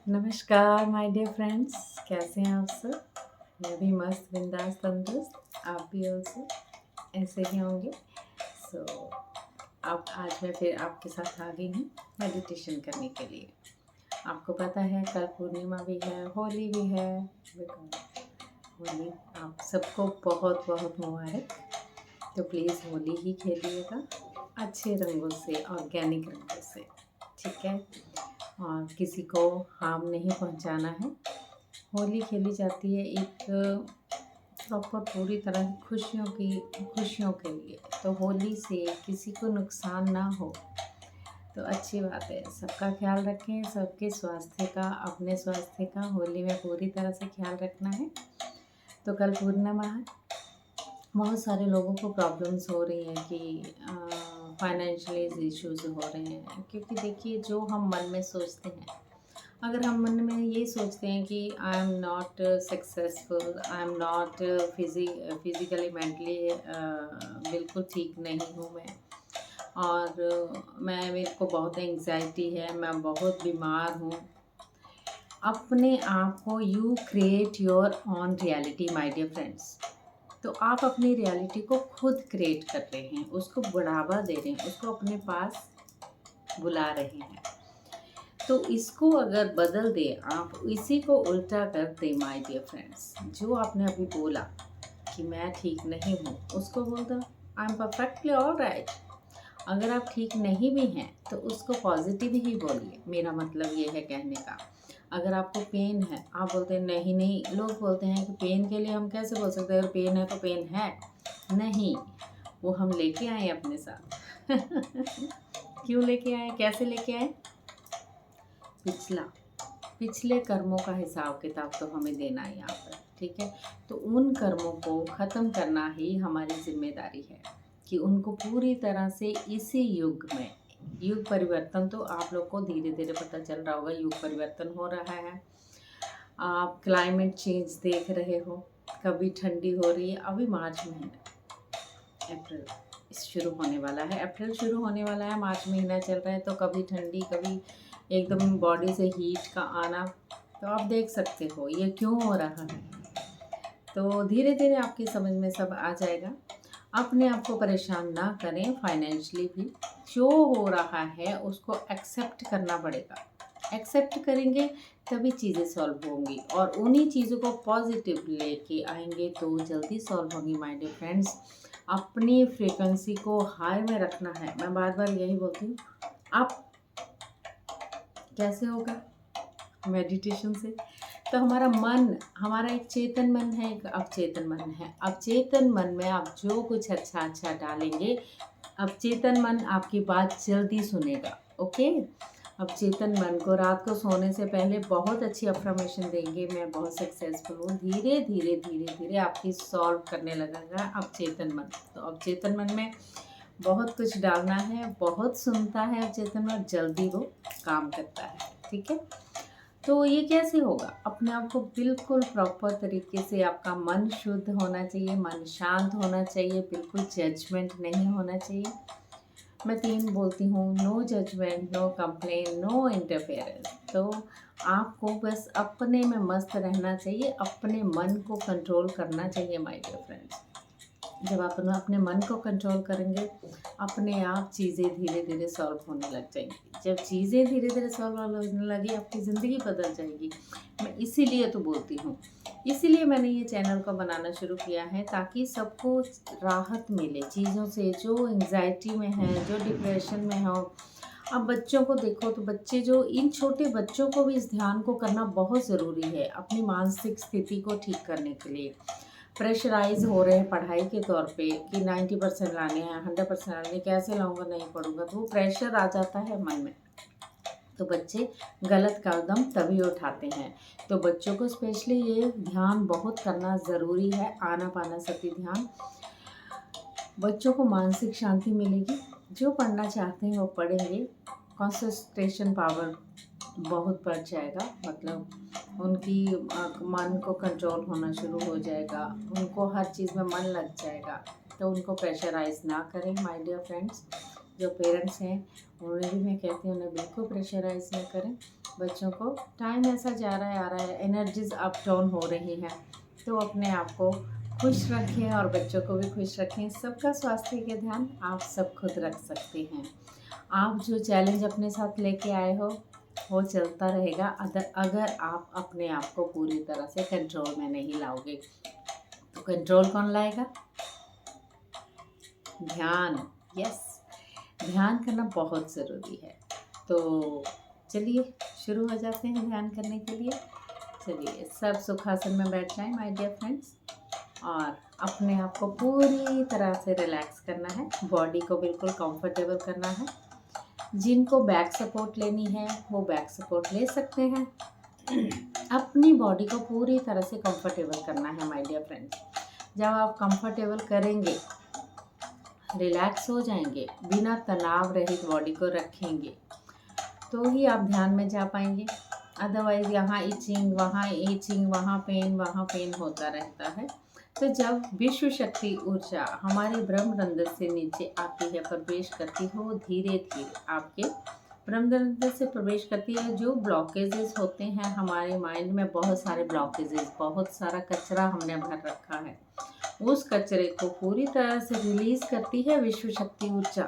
नमस्कार my dear friends, कैसे हैं आप सब। मैं भी मस्त बिंदास तंदुरुस्त, आप भी ऑल्सो ऐसे ही होंगे। सो अब आज मैं फिर आपके साथ आ गई हूँ मेडिटेशन करने के लिए। आपको पता है कल पूर्णिमा भी है, होली भी है। होली आप सबको बहुत बहुत मुबारक। तो प्लीज़ होली ही खेलिएगा अच्छे रंगों से, ऑर्गेनिक रंगों से, ठीक है। और किसी को हार्म नहीं पहुंचाना है। होली खेली जाती है एक प्रॉपर पूरी तरह खुशियों के लिए। तो होली से किसी को नुकसान ना हो तो अच्छी बात है। सबका ख्याल रखें, सबके स्वास्थ्य का, अपने स्वास्थ्य का होली में पूरी तरह से ख्याल रखना है। तो कल पूर्णिमा है, बहुत सारे लोगों को प्रॉब्लम्स हो रही हैं कि फाइनेंशियली इश्यूज हो रहे हैं। क्योंकि देखिए, जो हम मन में सोचते हैं, अगर हम मन में ये सोचते हैं कि I am not successful, I am not physically mentally बिल्कुल ठीक नहीं हूँ मैं, और मेरे को बहुत एंग्जाइटी है, मैं बहुत बीमार हूँ। अपने आप को you create your own reality my dear friends. तो आप अपनी रियलिटी को खुद क्रिएट कर रहे हैं, उसको बढ़ावा दे रहे हैं, उसको अपने पास बुला रहे हैं। तो इसको अगर बदल दे, आप इसी को उल्टा कर दे माय डियर फ्रेंड्स। जो आपने अभी बोला कि मैं ठीक नहीं हूँ, उसको बोल दो I am perfectly all right. अगर आप ठीक नहीं भी हैं तो उसको पॉजिटिव ही बोलिए। मेरा मतलब ये है कहने का, अगर आपको पेन है, आप बोलते हैं नहीं नहीं, लोग बोलते हैं कि पेन के लिए हम कैसे बोल सकते हैं, अगर पेन है तो पेन है। नहीं, वो हम लेके आए अपने साथ। क्यों लेके आए, कैसे लेके आए? पिछले कर्मों का हिसाब किताब तो हमें देना है यहाँ पर, ठीक है। तो उन कर्मों को ख़त्म करना ही हमारी जिम्मेदारी है कि उनको पूरी तरह से इसी युग में, युग परिवर्तन तो आप लोग को धीरे धीरे पता चल रहा होगा, युग परिवर्तन हो रहा है। आप क्लाइमेट चेंज देख रहे हो, कभी ठंडी हो रही है। अभी मार्च महीना, अप्रैल शुरू होने वाला है, अप्रैल शुरू होने वाला है, मार्च महीना चल रहा है। तो कभी ठंडी, कभी एकदम बॉडी से हीट का आना। तो आप देख सकते हो ये क्यों हो रहा है। तो धीरे धीरे आपकी समझ में सब आ जाएगा। अपने आप को परेशान ना करें, फाइनेंशियली भी जो हो रहा है उसको एक्सेप्ट करना पड़ेगा। एक्सेप्ट करेंगे तभी चीज़ें सॉल्व होंगी, और उन्हीं चीज़ों को पॉजिटिव लेके आएंगे तो जल्दी सॉल्व होंगी माय डियर फ्रेंड्स। अपनी फ्रीक्वेंसी को हाई में रखना है। मैं बार बार यही बोलती हूँ। आप कैसे होगा मेडिटेशन से? तो हमारा मन, हमारा एक चेतन मन है, एक अवचेतन मन है। अवचेतन मन में आप जो कुछ अच्छा अच्छा डालेंगे, अवचेतन मन आपकी बात जल्दी सुनेगा। ओके, अवचेतन मन को रात को सोने से पहले बहुत अच्छी अफर्मेशन देंगे, मैं बहुत सक्सेसफुल हूँ। धीरे धीरे धीरे धीरे आपकी सॉल्व करने लगेगा अवचेतन मन। तो अवचेतन मन में बहुत कुछ डालना है, बहुत सुनता है अवचेतन मन, जल्दी वो काम करता है, ठीक है। तो ये कैसे होगा? अपने आप को बिल्कुल प्रॉपर तरीके से, आपका मन शुद्ध होना चाहिए, मन शांत होना चाहिए, बिल्कुल जजमेंट नहीं होना चाहिए। मैं 3 बोलती हूँ, no judgement, no complain, no interference. तो आपको बस अपने में मस्त रहना चाहिए, अपने मन को कंट्रोल करना चाहिए माय डियर फ्रेंड्स। जब आप अपने मन को कंट्रोल करेंगे, अपने आप चीज़ें धीरे धीरे सॉल्व होने लग जाएंगी। जब चीज़ें धीरे धीरे सॉल्व होने लगी, आपकी ज़िंदगी बदल जाएगी। मैं इसीलिए तो बोलती हूँ, इसीलिए मैंने ये चैनल को बनाना शुरू किया है, ताकि सबको राहत मिले चीज़ों से, जो एंग्जाइटी में है, जो डिप्रेशन में हो। अब बच्चों को देखो, तो बच्चे जो, इन छोटे बच्चों को भी इस ध्यान को करना बहुत ज़रूरी है अपनी मानसिक स्थिति को ठीक करने के लिए। प्रेशराइज़ हो रहे हैं पढ़ाई के तौर पे कि 90% लाने हैं, 100% लाने, कैसे लाऊंगा, नहीं पढ़ूंगा, तो वो प्रेशर आ जाता है मन में। तो बच्चे गलत कदम तभी उठाते हैं। तो बच्चों को स्पेशली ये ध्यान बहुत करना ज़रूरी है, आनापानसति ध्यान। बच्चों को मानसिक शांति मिलेगी, जो पढ़ना चाहते हैं वो पढ़ेंगे, कंसंट्रेशन पावर बहुत बढ़ जाएगा, मतलब उनकी मन को कंट्रोल होना शुरू हो जाएगा, उनको हर चीज़ में मन लग जाएगा। तो उनको प्रेशराइज ना करें माय डियर फ्रेंड्स। जो पेरेंट्स हैं उन्हें भी मैं कहती हूँ उन्हें बिल्कुल प्रेशराइज न करें बच्चों को। टाइम ऐसा जा रहा है आ रहा है, एनर्जीज अप डाउन हो रही हैं, तो अपने आप को खुश रखें और बच्चों को भी खुश रखें। सबका स्वास्थ्य का ध्यान आप सब खुद रख सकते हैं। आप जो चैलेंज अपने साथ लेके आए हो वो चलता रहेगा अगर आप अपने आप को पूरी तरह से कंट्रोल में नहीं लाओगे। तो कंट्रोल कौन लाएगा? ध्यान। यस, ध्यान करना बहुत ज़रूरी है। तो चलिए शुरू हो जाते हैं ध्यान करने के लिए। चलिए सब सुखासन में बैठ जाएं माय डियर फ्रेंड्स, और अपने आप को पूरी तरह से रिलैक्स करना है। बॉडी को बिल्कुल कंफर्टेबल करना है। जिनको बैक सपोर्ट लेनी है वो बैक सपोर्ट ले सकते हैं। अपनी बॉडी को पूरी तरह से कंफर्टेबल करना है माय डियर फ्रेंड्स। जब आप कंफर्टेबल करेंगे, रिलैक्स हो जाएंगे, बिना तनाव रहित बॉडी को रखेंगे, तो ही आप ध्यान में जा पाएंगे। अदरवाइज़ यहाँ इचिंग, वहाँ पेन होता रहता है। तो जब विश्व शक्ति ऊर्जा हमारे ब्रह्मरंध्र से नीचे आती है, प्रवेश करती है, वो धीरे धीरे आपके ब्रह्मरंध्र से प्रवेश करती है। जो ब्लॉकेजेस होते हैं हमारे माइंड में, बहुत सारे ब्लॉकेजेस, बहुत सारा कचरा हमने भर रखा है, उस कचरे को पूरी तरह से रिलीज़ करती है विश्व शक्ति ऊर्जा।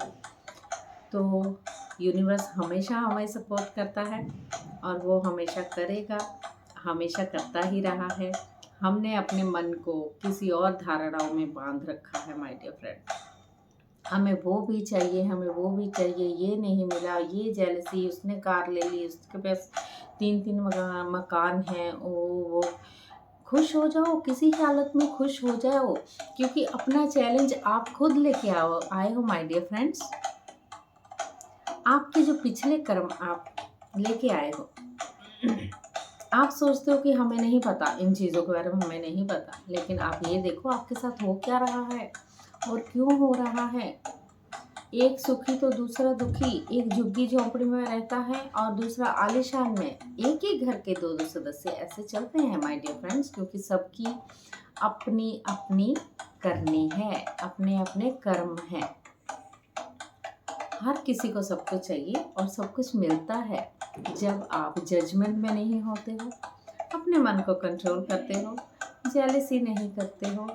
तो यूनिवर्स हमेशा हमें सपोर्ट करता है और वो हमेशा करेगा, हमेशा करता ही रहा है। हमने अपने मन को किसी और धारणाओं में बांध रखा है माय डियर फ्रेंड। हमें वो भी चाहिए, हमें वो भी चाहिए, ये नहीं मिला, ये जेलसी, उसने कार ले ली, उसके पास 3-3 मकान हैं, वो खुश हो जाओ, किसी हालत में खुश हो जाओ, क्योंकि अपना चैलेंज आप खुद लेके आए हो माय डियर फ्रेंड्स। आपके जो पिछले कर्म आप लेके आए हो, आप सोचते हो कि हमें नहीं पता, इन चीज़ों के बारे में हमें नहीं पता, लेकिन आप ये देखो आपके साथ हो क्या रहा है और क्यों हो रहा है। एक सुखी तो दूसरा दुखी, एक झुग्गी झोंपड़ी में रहता है और दूसरा आलीशान में। एक ही घर के दो सदस्य ऐसे चलते हैं माय डियर फ्रेंड्स, क्योंकि सबकी अपनी अपनी करनी है, अपने अपने कर्म हैं। हर किसी को सब कुछ चाहिए और सब कुछ मिलता है जब आप जजमेंट में नहीं होते हो, अपने मन को कंट्रोल करते हो, जेलसी नहीं करते हो,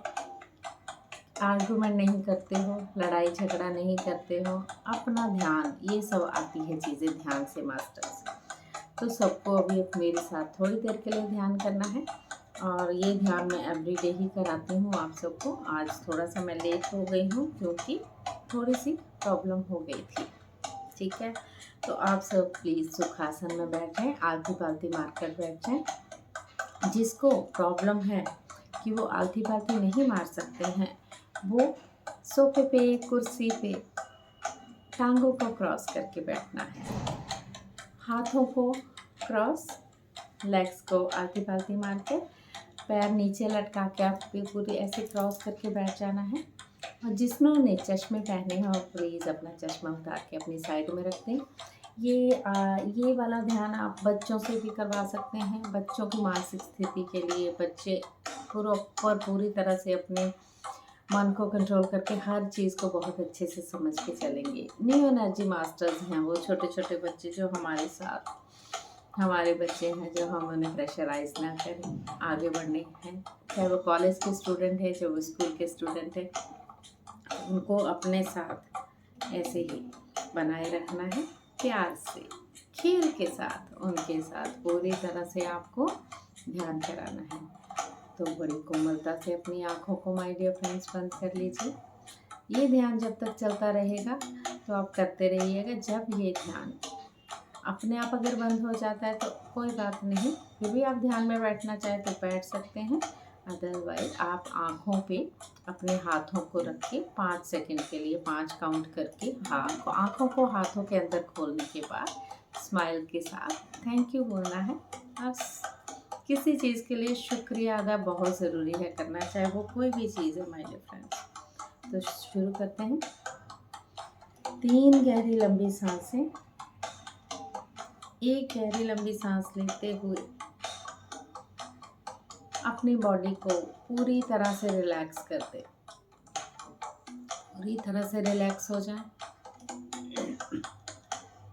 आर्गुमेंट नहीं करते हो, लड़ाई झगड़ा नहीं करते हो, अपना ध्यान, ये सब आती है चीज़ें ध्यान से मास्टर्स। तो सबको अभी मेरे साथ थोड़ी देर के लिए ध्यान करना है, और ये ध्यान मैं एवरीडे ही कराती हूँ आप सबको। आज थोड़ा सा मैं लेट हो गई हूँ क्योंकि थोड़ी सी प्रॉब्लम हो गई थी, ठीक है। तो आप सब प्लीज़ सुखासन में बैठ जाएँ, आलती पालती मार कर बैठ जाएँ। जिसको प्रॉब्लम है कि वो आलती पालती नहीं मार सकते हैं, वो सोफे पे, कुर्सी पे टांगों को क्रॉस करके बैठना है, हाथों को क्रॉस, लेग्स को आलती पालती मार के, पैर नीचे लटका के आप पूरी ऐसे क्रॉस करके बैठ जाना है। और जिन्होंने चश्मे पहने हैं वो प्लीज़ अपना चश्मा उतार के अपनी साइड में रख दें। ये वाला ध्यान आप बच्चों से भी करवा सकते हैं। बच्चों की मानसिक स्थिति के लिए बच्चे पूरी तरह से अपने मन को कंट्रोल करके हर चीज़ को बहुत अच्छे से समझ के चलेंगे। न्यू एनर्जी मास्टर्स हैं वो छोटे छोटे बच्चे जो हमारे साथ, हमारे बच्चे हैं, जो हम उन्हें प्रेशराइज ना करें, आगे बढ़ने हैं। चाहे वो कॉलेज के स्टूडेंट है, चाहे वो स्कूल के स्टूडेंट है, उनको अपने साथ ऐसे ही बनाए रखना है, प्यार से, खेल के साथ, उनके साथ पूरी तरह से आपको ध्यान कराना है। तो बड़ी कोमलता से अपनी आँखों को माय डियर फ्रेंड्स बंद कर लीजिए। ये ध्यान जब तक चलता रहेगा तो आप करते रहिएगा। जब ये ध्यान अपने आप अगर बंद हो जाता है तो कोई बात नहीं, फिर भी आप ध्यान में बैठना चाहे तो बैठ सकते हैं। अदरवाइज आप आँखों पे अपने हाथों को रख के 5 सेकंड के लिए 5 काउंट करके आँखों को हाथों के अंदर खोलने के बाद स्माइल के साथ थैंक यू बोलना है। बस किसी चीज़ के लिए शुक्रिया अदा बहुत ज़रूरी है करना, चाहे वो कोई भी चीज़ है माय डियर फ्रेंड्स। तो शुरू करते हैं। 3 गहरी लंबी सांसें, एक गहरी लंबी सांस लेते हुए अपनी बॉडी को पूरी तरह से रिलैक्स कर दे, पूरी तरह से रिलैक्स हो जाए।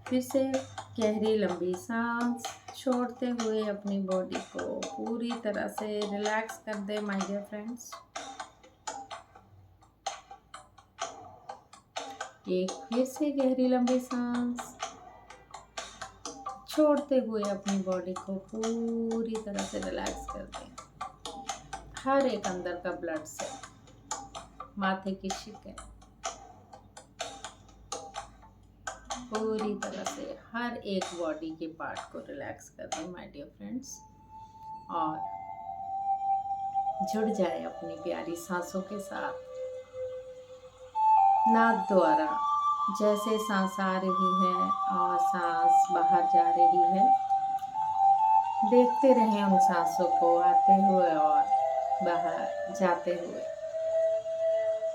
फिर से गहरी लंबी सांस छोड़ते हुए अपनी बॉडी को पूरी तरह से रिलैक्स कर दे माय डियर फ्रेंड्स। एक फिर से गहरी लंबी सांस छोड़ते हुए अपनी बॉडी को पूरी तरह से रिलैक्स कर दें। हर एक अंदर का ब्लड सेल, माथे की शिकन, पूरी तरह से हर एक बॉडी के पार्ट को रिलैक्स कर दें माय डियर फ्रेंड्स, और जुड़ जाए अपनी प्यारी सांसों के साथ। नाक द्वारा जैसे सांस आ रही है और सांस बाहर जा रही है, देखते रहें उन सांसों को आते हुए और बाहर जाते हुए।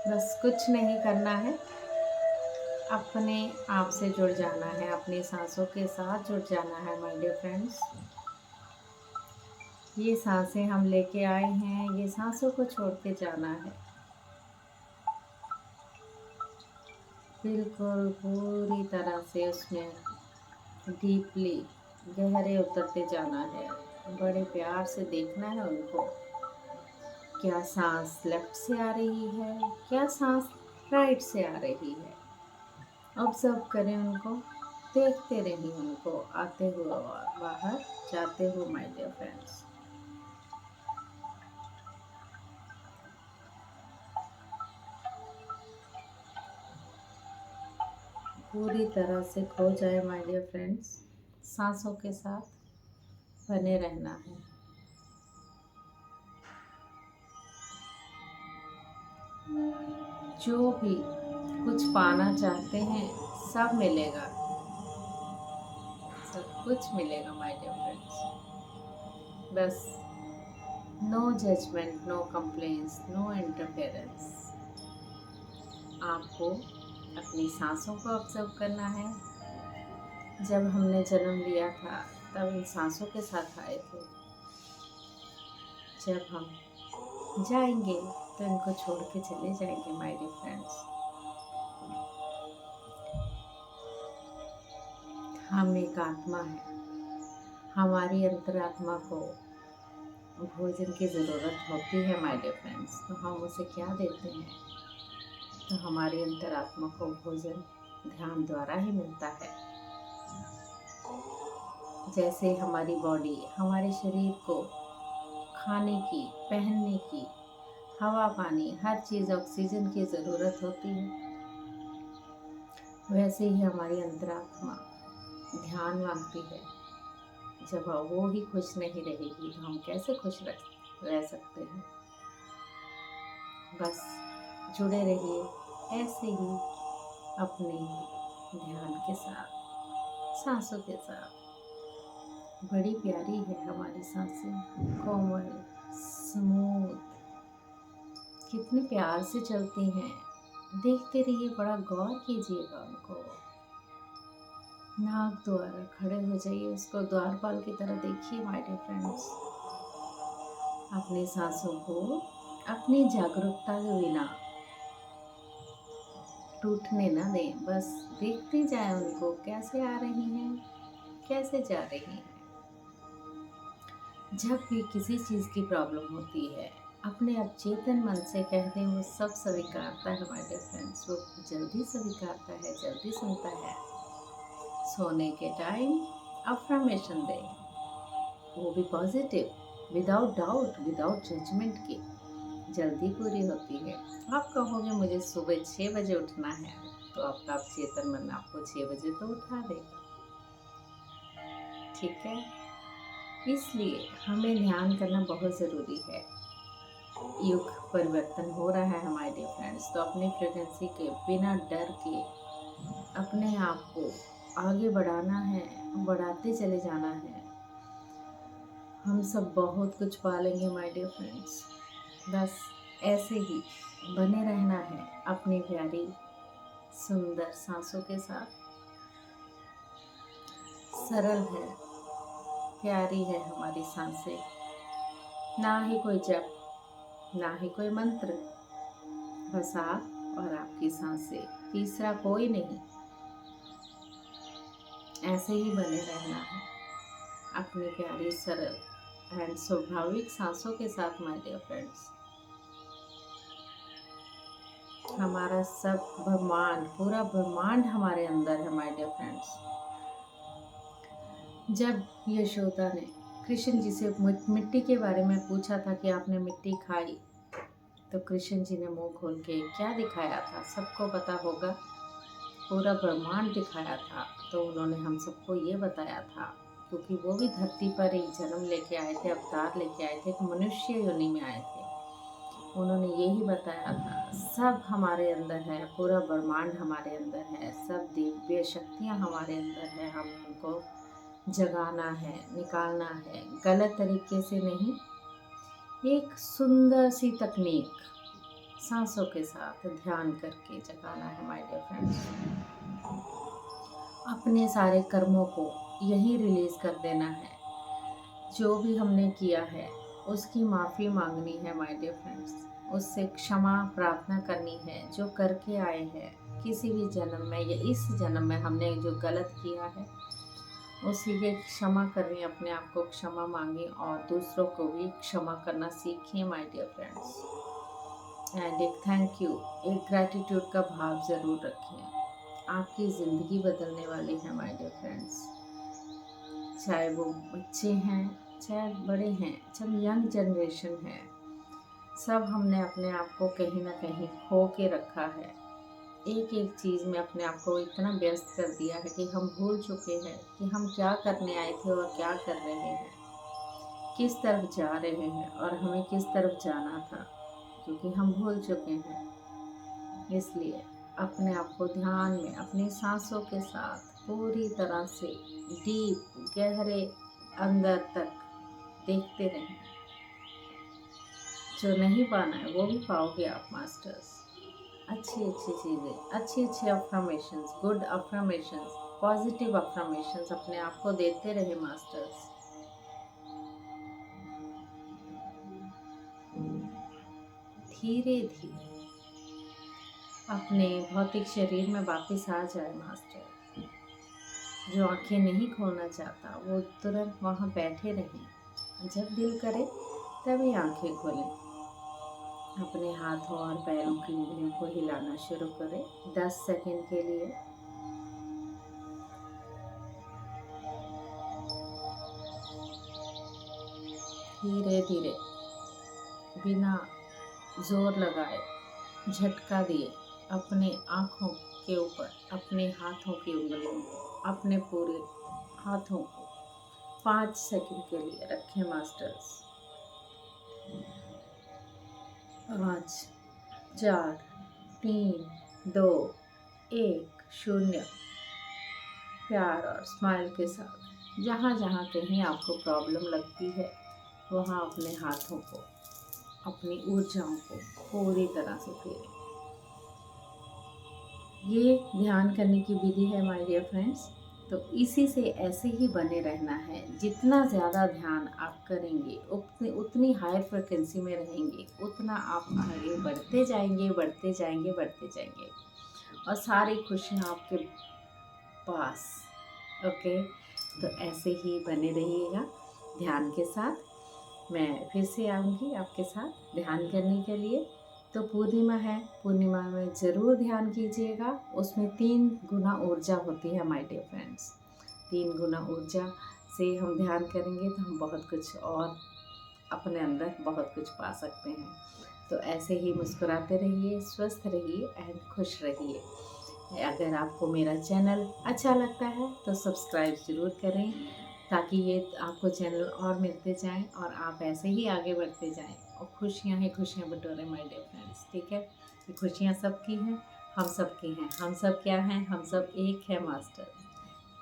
बस कुछ नहीं करना है, अपने आप से जुड़ जाना है, अपनी सांसों के साथ जुड़ जाना है माय डियर फ्रेंड्स। ये सांसें हम लेके आए हैं, ये सांसों को छोड़ के जाना है। बिल्कुल पूरी तरह से उसमें डीपली गहरे उतरते जाना है। बड़े प्यार से देखना है उनको, क्या सांस लेफ्ट से आ रही है, क्या सांस राइट से आ रही है। ऑब्जर्व करें उनको, देखते रहिए उनको आते हुए और बाहर जाते हुए माय डियर फ्रेंड्स। पूरी तरह से खो जाए माय डियर फ्रेंड्स, सांसों के साथ बने रहना है। जो भी कुछ पाना चाहते हैं सब मिलेगा, सब कुछ मिलेगा माय डियर फ्रेंड्स। बस no judgement, no complaints, no interference. आपको अपनी सांसों को ऑब्जर्व करना है। जब हमने जन्म लिया था तब इन सांसों के साथ आए थे। जब हम जाएंगे तो इनको छोड़ के चले जाएंगे माय डियर फ्रेंड्स। हम एक आत्मा है, हमारी अंतरात्मा को भोजन की ज़रूरत होती है माय डियर फ्रेंड्स। तो हम उसे क्या देते हैं? तो हमारी अंतरात्मा को भोजन ध्यान द्वारा ही मिलता है। जैसे हमारी बॉडी, हमारे शरीर को खाने की, पहनने की, हवा पानी, हर चीज़ ऑक्सीजन की ज़रूरत होती है, वैसे ही हमारी अंतरात्मा ध्यान मांगती है। जब वो ही खुश नहीं रहेगी तो हम कैसे खुश रह सकते हैं। बस जुड़े रहिए ऐसे ही अपने ध्यान के साथ, सांसों के साथ। बड़ी प्यारी है हमारी सांसें, कोमल, स्मूथ, कितने प्यार से चलती हैं। देखते रहिए, बड़ा गौर कीजिएगा उनको। नाक द्वारा खड़े हो जाइए, उसको द्वारपाल की तरह देखिए माय डियर फ्रेंड्स। अपनी सांसों को अपनी जागरूकता के बिना टूटने ना दें। बस देखते जाएं उनको, कैसे आ रही हैं, कैसे जा रही हैं। जब भी किसी चीज़ की प्रॉब्लम होती है, अपने अचेतन मन से कह दें, वो सब स्वीकारता है माय डियर फ्रेंड्स। वो जल्दी स्वीकारता है, जल्दी सुनता है। सोने के टाइम अफर्मेशन दें, वो भी positive, without doubt, without judgement के, जल्दी पूरी होती है। आप कहोगे मुझे सुबह 6 बजे उठना है, तो आपका अचेतन मन आपको 6 बजे तो उठा देगा। ठीक है, इसलिए हमें ध्यान करना बहुत ज़रूरी है। युग परिवर्तन हो रहा है हमारे डियर फ्रेंड्स, तो अपनी फ्रीक्वेंसी के बिना डर के अपने आप को आगे बढ़ाना है, बढ़ाते चले जाना है। हम सब बहुत कुछ पालेंगे माय डियर फ्रेंड्स। बस ऐसे ही बने रहना है अपनी प्यारी सुंदर सांसों के साथ। सरल है, प्यारी है हमारी सांसें, ना ही कोई जप, ना ही कोई मंत्र, बस आप और आपकी सांसें, तीसरा कोई नहीं। ऐसे ही बने रहना है अपनी प्यारी सरल एंड स्वाभाविक सांसों के साथ माय डियर फ्रेंड्स। हमारा सब ब्रह्मांड, पूरा ब्रह्मांड हमारे अंदर है माय डियर फ्रेंड्स। जब यशोदा ने कृष्ण जी से मिट्टी के बारे में पूछा था कि आपने मिट्टी खाई, तो कृष्ण जी ने मुंह खोल के क्या दिखाया था, सबको पता होगा, पूरा ब्रह्मांड दिखाया था। तो उन्होंने हम सबको ये बताया था, क्योंकि वो भी धरती पर एक जन्म लेके आए थे, अवतार लेके आए थे, एक मनुष्य योनि में आए थे। उन्होंने यही बताया था, सब हमारे अंदर है, पूरा ब्रह्मांड हमारे अंदर है, सब दिव्य शक्तियाँ हमारे अंदर है, हमें उनको जगाना है, निकालना है, गलत तरीके से नहीं। एक सुंदर सी तकनीक सांसों के साथ ध्यान करके जगाना है माय डियर फ्रेंड्स। अपने सारे कर्मों को यही रिलीज कर देना है, जो भी हमने किया है उसकी माफ़ी मांगनी है माय डियर फ्रेंड्स, उससे क्षमा प्रार्थना करनी है। जो करके आए हैं किसी भी जन्म में या इस जन्म में हमने जो गलत किया है उसी के क्षमा करें, अपने आप को क्षमा मांगें और दूसरों को भी क्षमा करना सीखें माय डियर फ्रेंड्स। एंड एक थैंक यू, एक ग्रैटिट्यूड का भाव ज़रूर रखें। आपकी ज़िंदगी बदलने वाली है माय डियर फ्रेंड्स। चाहे वो बच्चे हैं, चाहे बड़े हैं, चाहे यंग जनरेशन है, सब हमने अपने आप को कहीं ना कहीं खो के रखा है। एक एक चीज़ में अपने आप को इतना व्यस्त कर दिया है कि हम भूल चुके हैं कि हम क्या करने आए थे और क्या कर रहे हैं, किस तरफ जा रहे हैं और हमें किस तरफ जाना था, क्योंकि हम भूल चुके हैं। इसलिए अपने आप को ध्यान में अपनी सांसों के साथ पूरी तरह से डीप, गहरे अंदर तक देखते रहें। जो नहीं पाना है वो भी पाओगे आप मास्टर्स। अच्छी अच्छी चीज़ें, अच्छी अच्छी affirmations, good affirmations, positive affirmations अपने आप को देते रहे मास्टर्स। धीरे धीरे अपने भौतिक शरीर में वापस आ जाए मास्टर। जो आंखें नहीं खोलना चाहता वो तुरंत वहाँ बैठे रहें, जब दिल करे तभी आंखें खोलें। अपने हाथों और पैरों की उंगलियों को हिलाना शुरू करें 10 सेकंड के लिए। धीरे धीरे बिना जोर लगाए, झटका दिए, अपने आँखों के ऊपर अपने हाथों की उंगलियों को, अपने पूरे हाथों को 5 सेकंड के लिए रखें मास्टर्स। 5, 4, 3, 2, 1, 0। प्यार और स्माइल के साथ जहाँ जहाँ कहीं आपको प्रॉब्लम लगती है वहाँ अपने हाथों को, अपनी ऊर्जाओं को पूरी तरह से फेरें। ये ध्यान करने की विधि है माय डियर फ्रेंड्स। तो इसी से ऐसे ही बने रहना है। जितना ज़्यादा ध्यान आप करेंगे उतनी हायर फ्रिक्वेंसी में रहेंगे, उतना आप आगे बढ़ते जाएंगे, बढ़ते जाएंगे, बढ़ते जाएंगे और सारी खुशियाँ आपके पास। ओके, तो ऐसे ही बने रहिएगा ध्यान के साथ। मैं फिर से आऊँगी आपके साथ ध्यान करने के लिए। तो पूर्णिमा है, पूर्णिमा में ज़रूर ध्यान कीजिएगा। उसमें 3 गुना ऊर्जा होती है माय डियर फ्रेंड्स। 3 गुना ऊर्जा से हम ध्यान करेंगे तो हम बहुत कुछ और अपने अंदर बहुत कुछ पा सकते हैं। तो ऐसे ही मुस्कुराते रहिए, स्वस्थ रहिए एंड खुश रहिए। अगर आपको मेरा चैनल अच्छा लगता है तो सब्सक्राइब ज़रूर करें, ताकि ये आपको चैनल और मिलते जाएं और आप ऐसे ही आगे बढ़ते जाएं और खुशियां ही खुशियां बटोरें माय डियर फ्रेंड्स। ठीक है, ये खुशियां सबकी हैं, हम सबकी हैं। हम सब क्या हैं? हम सब एक है मास्टर।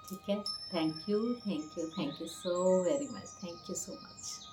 ठीक है, thank you, thank you, thank you so very much, thank you so much.